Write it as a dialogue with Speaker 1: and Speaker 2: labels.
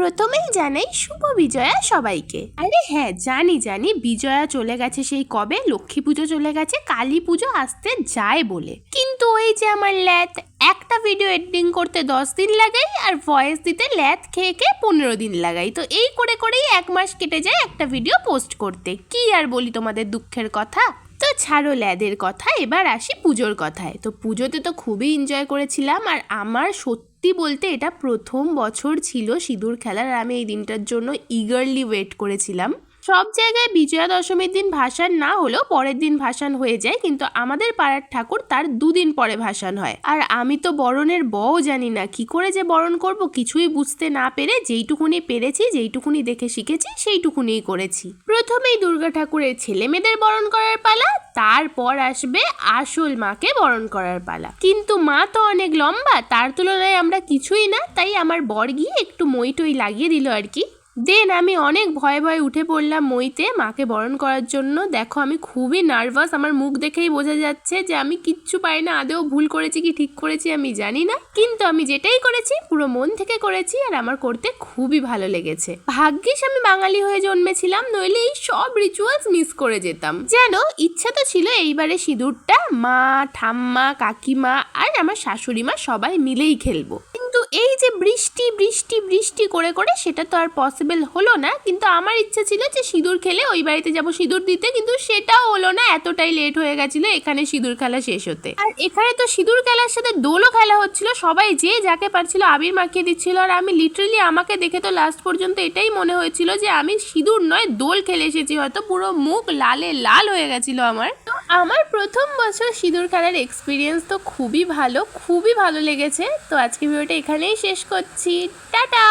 Speaker 1: প্রথমেই জানাই শুভ বিজয়া সবাইকে। আরে হ্যাঁ, জানি বিজয়া চলে গেছে সেই কবে, লক্ষ্মী পুজো চলে গেছে, কালী পুজো আসতে যায় বলে, কিন্তু ওই যে আমার ল্যাথ, একটা ভিডিও এডিটিং করতে 10 দিন লাগাই আর ভয়েস দিতে ল্যাথ খেয়ে 15 দিন লাগাই। তো এই করে করেই 1 মাস কেটে যায় একটা ভিডিও পোস্ট করতে। কি আর বলি তোমাদের দুঃখের কথা। তো ছাড়ো ল্যাদের কথা, এবার আসি পুজোর কথায়। তো পুজোতে তো খুবই এনজয় করেছিলাম, আর আমার সত্যি বলতে এটা প্রথম বছর ছিল সিঁদুর খেলার, আর আমি এই দিনটার জন্য ইগারলি ওয়েট করেছিলাম। সব জায়গায় বিজয়া দশমীর দিন ভাসান না হলেও পরের দিন ভাসান হয়ে যায়, কিন্তু আমাদের পাড়ার ঠাকুর তার 2 দিন পরে ভাসান হয়। আর আমি তো বরণের বও জানি না, কি করে যে বরণ করব কিছুই বুঝতে না পেরে যেইটুকুনি পেরেছি, যেইটুকুনি দেখে শিখেছি সেইটুকুনিই করেছি। প্রথমেই দুর্গা ঠাকুরের ছেলে মেয়েদের বরণ করার পালা, তারপর আসবে আসল মাকে বরণ করার পালা। কিন্তু মা তো অনেক লম্বা, তার তুলনায় আমরা কিছুই না, তাই আমার বর গিয়ে একটু মই টই লাগিয়ে দিল আর কি। দেন আমি অনেক ভয়ে ভয়ে উঠে পড়লাম মইতে মাকে বরণ করার জন্য। দেখো আমি খুবই নার্ভাস, আমার মুখ দেখেই বোঝা যাচ্ছে যে আমি কিচ্ছু পাই না, আদেও ভুল করেছি কি ঠিক করেছি আমি জানি না, কিন্তু আমি যেটাই করেছি পুরো মন থেকে করেছি, আর আমার করতে খুবই ভালো লেগেছে। ভাগ্যিস আমি বাঙালি হয়ে জন্মেছিলাম, নইলে এই সব রিচুয়ালস মিস করে যেতাম। যেন ইচ্ছা তো ছিল এইবারে সিঁদুরটা মা, ঠাম্মা, কাকিমা আর আমার শাশুড়ি মা সবাই মিলেই খেলবো, কিন্তু এই যে বৃষ্টি বৃষ্টি বৃষ্টি করে করে সেটা তো আর পসিবল হলো না। কিন্তু আমার ইচ্ছা ছিল যে সিঁদুর খেলে ওই বাড়িতে যাবো সিঁদুর দিতে, কিন্তু সেটাও হলো না, এতটাই লেট হয়ে গেছিল এখানে সিঁদুর খেলা শেষ হতে। আর এখানে তো সিঁদুর খেলার সাথে দোলও খেলা হচ্ছিল, সবাই যে যাকে পারছিল আবির মাখিয়ে দিচ্ছিল, আর আমি লিটারালি আমাকে দেখে তো লাস্ট পর্যন্ত এটাই মনে হয়েছিল যে আমি সিঁদুর নয় দোল খেলে এসেছি, হয়তো পুরো মুখ লালে লাল হয়ে গেছিল আমার। তো আমার প্রথম বছর সিঁদুর খেলার এক্সপিরিয়েন্স তো খুবই ভালো লেগেছে। তো আজকে ভিডিওটা এখানেই শেষ করছি, টাটা।